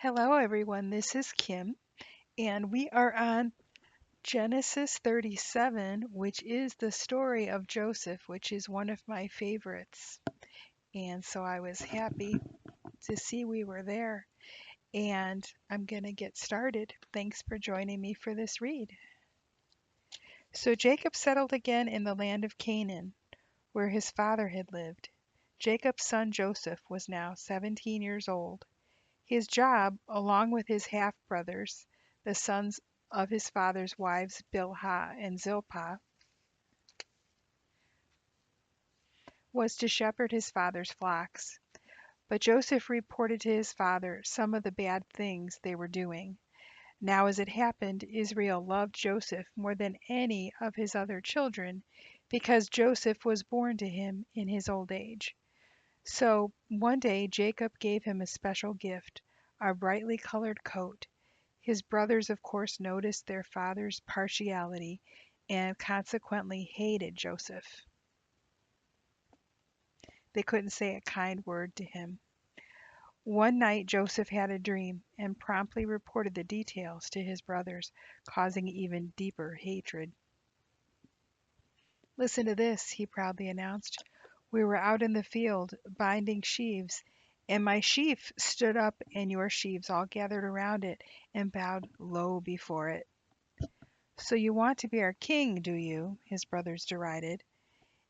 Hello, everyone. This is Kim, and we are on Genesis 37, which is the story of Joseph, which is one of my favorites. And so I was happy to see we were there. And I'm going to get started. Thanks for joining me for this read. So Jacob settled again in the land of Canaan, where his father had lived. Jacob's son Joseph was now 17 years old. His job, along with his half brothers, the sons of his father's wives Bilhah and Zilpah, was to shepherd his father's flocks. But Joseph reported to his father some of the bad things they were doing. Now, as it happened, Israel loved Joseph more than any of his other children, because Joseph was born to him in his old age. So one day Jacob gave him a special gift, a brightly colored coat. His brothers, of course, noticed their father's partiality and consequently hated Joseph. They couldn't say a kind word to him. One night Joseph had a dream and promptly reported the details to his brothers, causing even deeper hatred. "Listen to this," he proudly announced. "We were out in the field binding sheaves, and my sheaf stood up and your sheaves all gathered around it and bowed low before it." "So you want to be our king, do you?" his brothers derided,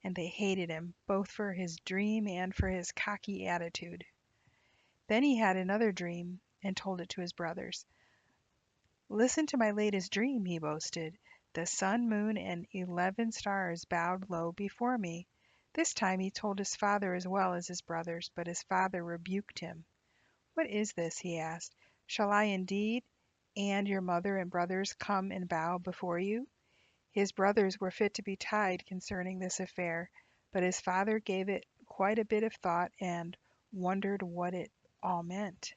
and they hated him, both for his dream and for his cocky attitude. Then he had another dream and told it to his brothers. "Listen to my latest dream," he boasted. "The sun, moon, and 11 stars bowed low before me." This time he told his father as well as his brothers, but his father rebuked him. "What is this?" he asked. "Shall I indeed and your mother and brothers come and bow before you?" His brothers were fit to be tied concerning this affair, but his father gave it quite a bit of thought and wondered what it all meant.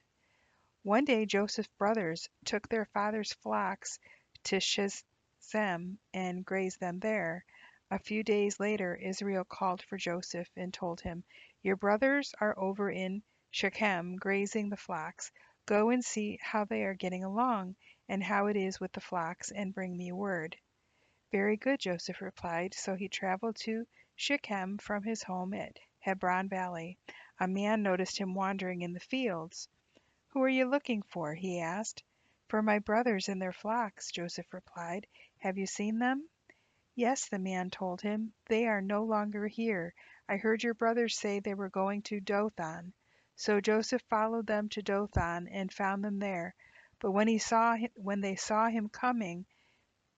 One day Joseph's brothers took their father's flocks to Shechem and grazed them there. A few days later Israel called for Joseph and told him, "Your brothers are over in Shechem grazing the flocks. Go and see how they are getting along, and how it is with the flocks, and bring me word." "Very good," Joseph replied. So he traveled to Shechem from his home at Hebron Valley. A man noticed him wandering in the fields. "Who are you looking for?" he asked. "For my brothers and their flocks," Joseph replied. "Have you seen them?" "Yes," the man told him. "They are no longer here. I heard your brothers say they were going to Dothan." So Joseph followed them to Dothan and found them there. But when they saw him coming,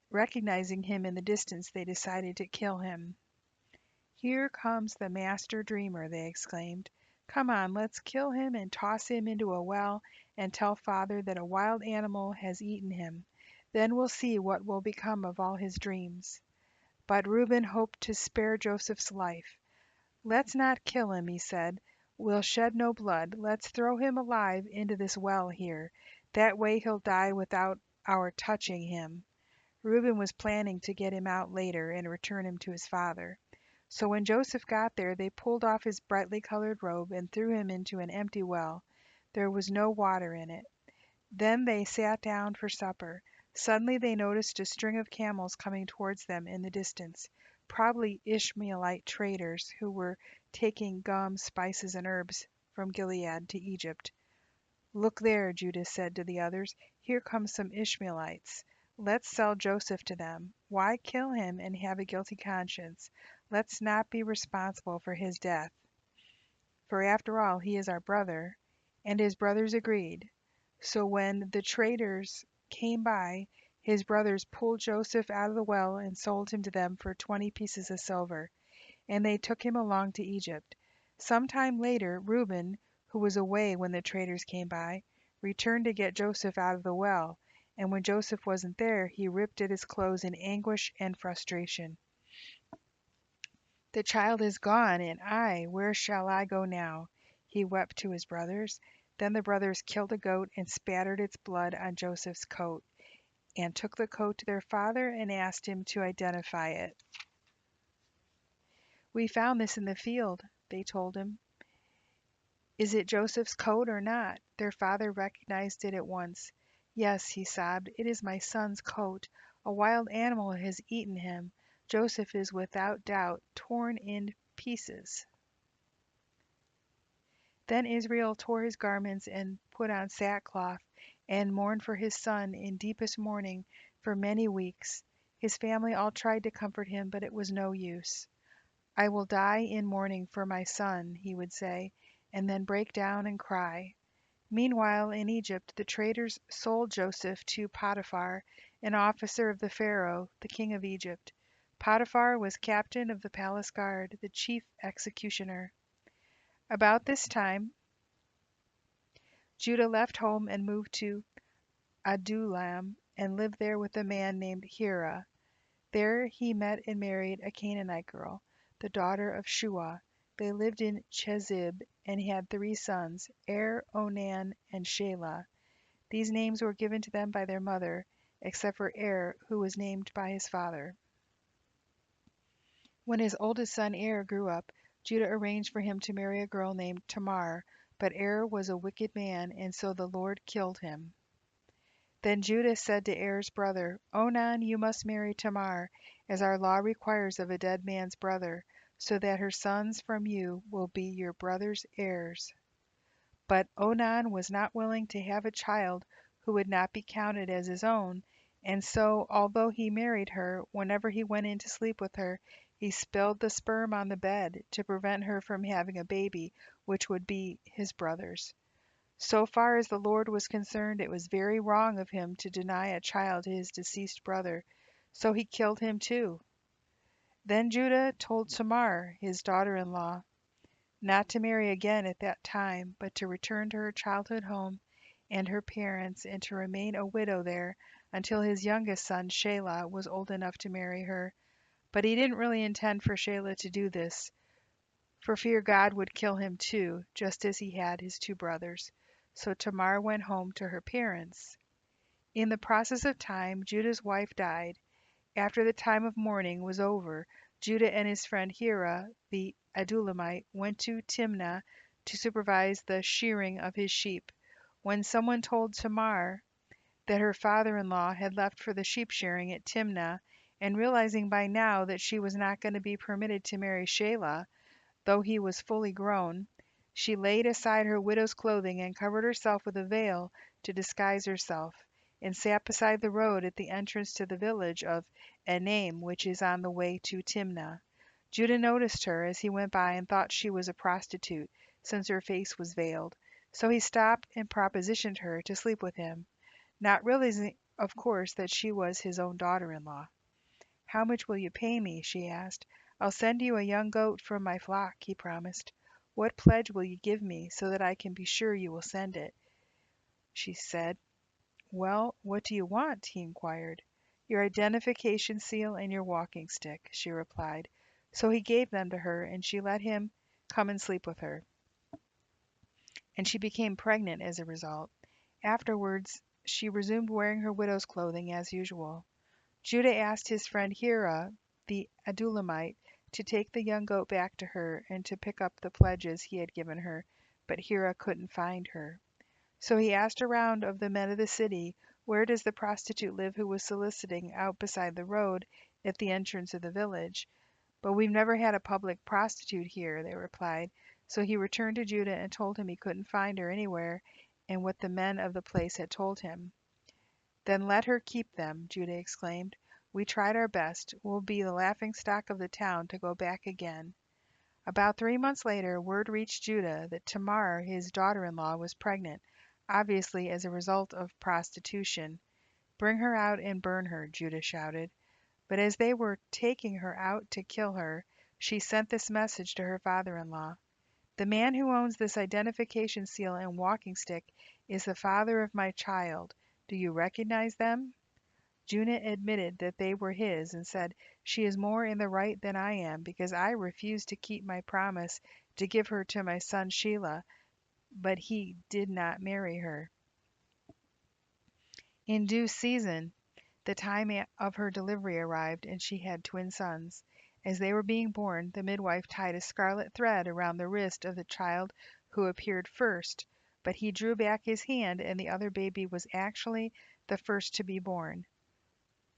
recognizing him in the distance, they decided to kill him. "Here comes the master dreamer," they exclaimed. "Come on, let's kill him and toss him into a well and tell father that a wild animal has eaten him. Then we'll see what will become of all his dreams." But Reuben hoped to spare Joseph's life. "Let's not kill him," he said. "We'll shed no blood. Let's throw him alive into this well here. That way he'll die without our touching him." Reuben was planning to get him out later and return him to his father. So when Joseph got there, they pulled off his brightly colored robe and threw him into an empty well. There was no water in it. Then they sat down for supper. Suddenly they noticed a string of camels coming towards them in the distance, probably Ishmaelite traders who were taking gum, spices, and herbs from Gilead to Egypt. "Look there," Judah said to the others. "Here come some Ishmaelites. Let's sell Joseph to them. Why kill him and have a guilty conscience? Let's not be responsible for his death, for after all he is our brother." And his brothers agreed. So when the traders came by, his brothers pulled Joseph out of the well and sold him to them for 20 pieces of silver, and they took him along to Egypt. Some time later Reuben, who was away when the traders came by, returned to get Joseph out of the well, and when Joseph wasn't there, he ripped at his clothes in anguish and frustration. "The child is gone, and where shall I go now?" he wept to his brothers. Then the brothers killed a goat and spattered its blood on Joseph's coat, and took the coat to their father and asked him to identify it. "We found this in the field," they told him. Is it Joseph's coat or not? Their father recognized it at once. Yes, he sobbed, it is my son's coat. A wild animal has eaten him. Joseph is without doubt torn in pieces. Then Israel tore his garments and put on sackcloth, and mourned for his son in deepest mourning for many weeks. His family all tried to comfort him, but it was no use. I will die in mourning for my son, he would say, and then break down and cry. Meanwhile, in Egypt, the traders sold Joseph to Potiphar, an officer of the Pharaoh, the king of Egypt. Potiphar was captain of the palace guard, the chief executioner. About this time, Judah left home and moved to Adullam and lived there with a man named Hira. There he met and married a Canaanite girl, the daughter of Shua. They lived in Chezib and had 3 sons, Er, Onan, and Shelah. These names were given to them by their mother, except for Er, who was named by his father. When his oldest son Er grew up, Judah arranged for him to marry a girl named Tamar, but Er was a wicked man, and so the Lord killed him. Then Judah said to Er's brother, Onan, you must marry Tamar, as our law requires of a dead man's brother, so that her sons from you will be your brother's heirs. But Onan was not willing to have a child who would not be counted as his own, and so, although he married her, whenever he went in to sleep with her, he spilled the sperm on the bed to prevent her from having a baby which would be his brother's. So far as the Lord was concerned, it was very wrong of him to deny a child to his deceased brother, so he killed him too. Then Judah told Tamar, his daughter-in-law, not to marry again at that time, but to return to her childhood home and her parents, and to remain a widow there until his youngest son, Shelah, was old enough to marry her. But he didn't really intend for Shelah to do this, for fear God would kill him too, just as he had his 2 brothers. So Tamar went home to her parents. In the process of time, Judah's wife died. After the time of mourning was over, Judah and his friend Hira, the Adullamite, went to Timnah to supervise the shearing of his sheep. When someone told Tamar that her father-in-law had left for the sheep shearing at Timnah, and realizing by now that she was not going to be permitted to marry Shelah, though he was fully grown, she laid aside her widow's clothing and covered herself with a veil to disguise herself, and sat beside the road at the entrance to the village of Enaim, which is on the way to Timnah. Judah noticed her as he went by and thought she was a prostitute, since her face was veiled. So he stopped and propositioned her to sleep with him, not realizing, of course, that she was his own daughter-in-law. "How much will you pay me?" she asked. "I'll send you a young goat from my flock," he promised. "What pledge will you give me, so that I can be sure you will send it?" She said. "Well, what do you want?" he inquired. "Your identification seal and your walking stick," she replied. So he gave them to her, and she let him come and sleep with her, and she became pregnant as a result. Afterwards, she resumed wearing her widow's clothing as usual. Judah asked his friend Hira, the Adullamite, to take the young goat back to her and to pick up the pledges he had given her, but Hira couldn't find her. So he asked around of the men of the city, "Where does the prostitute live who was soliciting out beside the road at the entrance of the village?" "But we've never had a public prostitute here," they replied. So he returned to Judah and told him he couldn't find her anywhere, and what the men of the place had told him. "Then let her keep them," Judah exclaimed. "We tried our best. We'll be the laughing stock of the town to go back again." About 3 months later, word reached Judah that Tamar, his daughter-in-law, was pregnant, obviously as a result of prostitution. "Bring her out and burn her," Judah shouted. But as they were taking her out to kill her, she sent this message to her father-in-law: "The man who owns this identification seal and walking stick is the father of my child. Do you recognize them?" Judah admitted that they were his, and said, "She is more in the right than I am, because I refused to keep my promise to give her to my son Shelah, but he did not marry her." In due season, the time of her delivery arrived, and she had 2 sons. As they were being born, the midwife tied a scarlet thread around the wrist of the child who appeared first, but he drew back his hand and the other baby was actually the first to be born.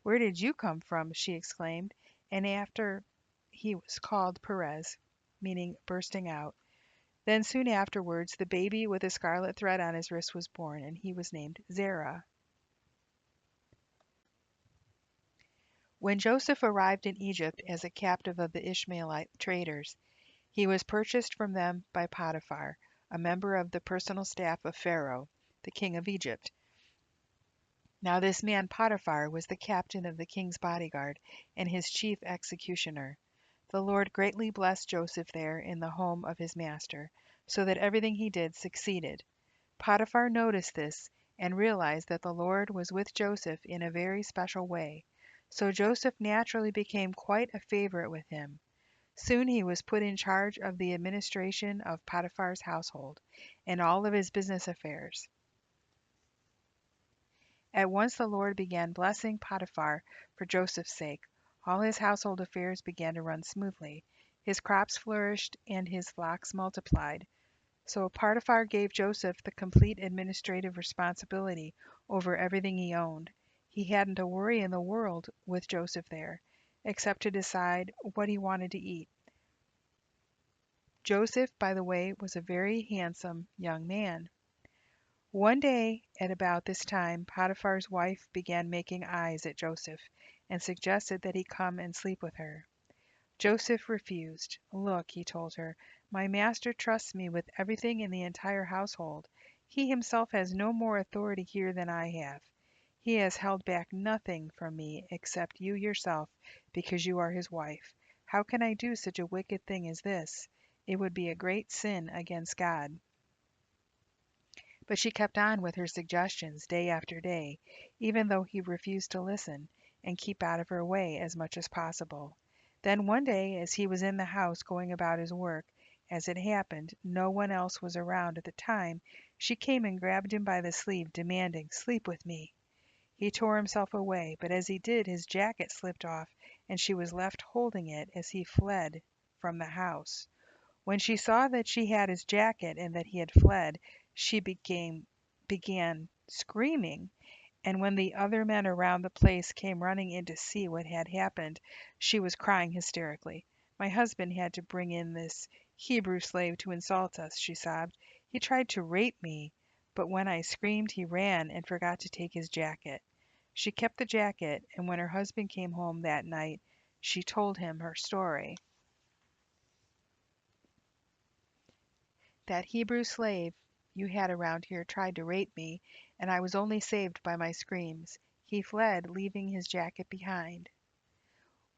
"Where did you come from?" she exclaimed, and after he was called Perez, meaning bursting out. Then soon afterwards the baby with a scarlet thread on his wrist was born, and he was named Zerah. When Joseph arrived in Egypt as a captive of the Ishmaelite traders, he was purchased from them by Potiphar, a member of the personal staff of Pharaoh, the king of Egypt. Now this man Potiphar was the captain of the king's bodyguard and his chief executioner. The Lord greatly blessed Joseph there in the home of his master, so that everything he did succeeded. Potiphar noticed this and realized that the Lord was with Joseph in a very special way, so Joseph naturally became quite a favorite with him. Soon he was put in charge of the administration of Potiphar's household and all of his business affairs. At once the Lord began blessing Potiphar for Joseph's sake. All his household affairs began to run smoothly. His crops flourished and his flocks multiplied. So Potiphar gave Joseph the complete administrative responsibility over everything he owned. He hadn't a worry in the world with Joseph there, except to decide what he wanted to eat. Joseph, by the way, was a very handsome young man. One day at about this time Potiphar's wife began making eyes at Joseph and suggested that he come and sleep with her. Joseph refused. "Look," he told her, "my master trusts me with everything in the entire household. He himself has no more authority here than I have. He has held back nothing from me except you yourself, because you are his wife. How can I do such a wicked thing as this? It would be a great sin against God." But she kept on with her suggestions day after day, even though he refused to listen and keep out of her way as much as possible. Then one day, as he was in the house going about his work, as it happened, no one else was around at the time, she came and grabbed him by the sleeve, demanding, "Sleep with me." He tore himself away, but as he did, his jacket slipped off, and she was left holding it as he fled from the house. When she saw that she had his jacket and that he had fled, she began screaming, and when the other men around the place came running in to see what had happened, she was crying hysterically. "My husband had to bring in this Hebrew slave to insult us," she sobbed. "He tried to rape me, but when I screamed he ran and forgot to take his jacket." She kept the jacket, and when her husband came home that night, she told him her story. "That Hebrew slave you had around here tried to rape me, and I was only saved by my screams. He fled, leaving his jacket behind."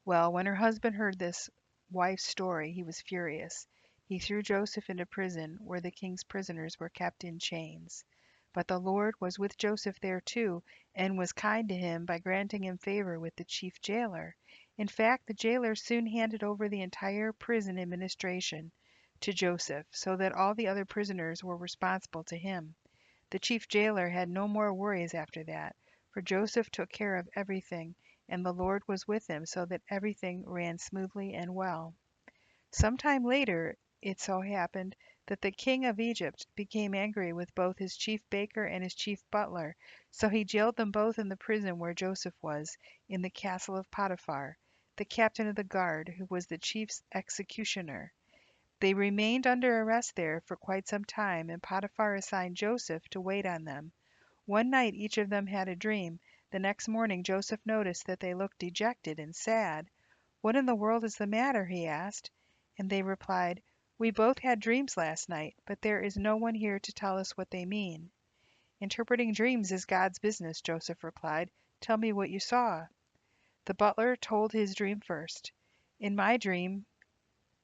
Well, when her husband heard this wife's story, he was furious. He threw Joseph into prison, where the king's prisoners were kept in chains. But the Lord was with Joseph there too, and was kind to him by granting him favor with the chief jailer. In fact, the jailer soon handed over the entire prison administration to Joseph, so that all the other prisoners were responsible to him. The chief jailer had no more worries after that, for Joseph took care of everything, and the Lord was with him so that everything ran smoothly and well. Some time later it so happened that the king of Egypt became angry with both his chief baker and his chief butler, so he jailed them both in the prison where Joseph was, in the castle of Potiphar, the captain of the guard, who was the chief's executioner. They remained under arrest there for quite some time, and Potiphar assigned Joseph to wait on them. One night each of them had a dream. The next morning Joseph noticed that they looked dejected and sad. "What in the world is the matter?" he asked. And they replied, "We both had dreams last night, but there is no one here to tell us what they mean." "Interpreting dreams is God's business," Joseph replied. "Tell me what you saw." The butler told his dream first. "In my dream,"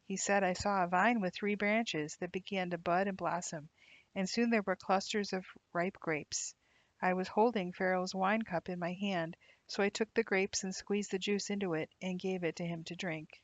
he said, "I saw a vine with 3 branches that began to bud and blossom, and soon there were clusters of ripe grapes. I was holding Pharaoh's wine cup in my hand, so I took the grapes and squeezed the juice into it and gave it to him to drink."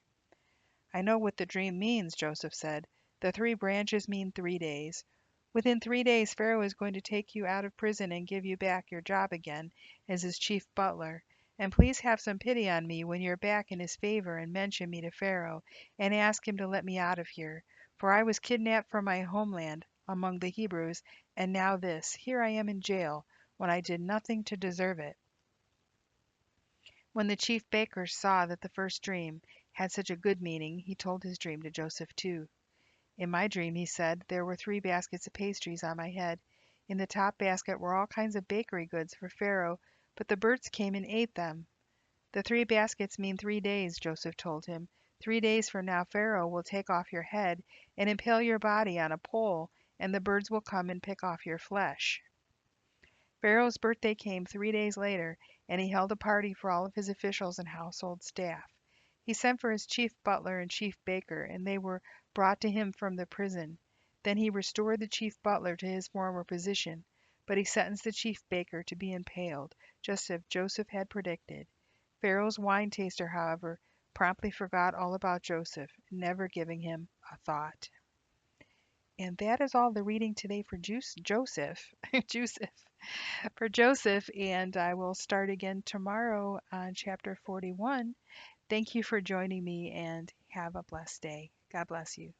"I know what the dream means," Joseph said. "The 3 branches mean 3 days. Within 3 days Pharaoh is going to take you out of prison and give you back your job again as his chief butler. And please have some pity on me when you're back in his favor and mention me to Pharaoh, and ask him to let me out of here, for I was kidnapped from my homeland among the Hebrews, and now this, here I am in jail, when I did nothing to deserve it." When the chief baker saw that the first dream had such a good meaning, he told his dream to Joseph too. "In my dream," he said, "there were 3 baskets of pastries on my head. In the top basket were all kinds of bakery goods for Pharaoh, but the birds came and ate them." "The 3 baskets mean 3 days," Joseph told him. "3 days from now Pharaoh will take off your head and impale your body on a pole, and the birds will come and pick off your flesh." Pharaoh's birthday came 3 days later, and he held a party for all of his officials and household staff. He sent for his chief butler and chief baker, and they were brought to him from the prison. Then he restored the chief butler to his former position, but he sentenced the chief baker to be impaled, just as Joseph had predicted. Pharaoh's wine taster, however, promptly forgot all about Joseph, never giving him a thought. And that is all the reading today for Joseph. Joseph. For Joseph, and I will start again tomorrow on chapter 41. Thank you for joining me and have a blessed day. God bless you.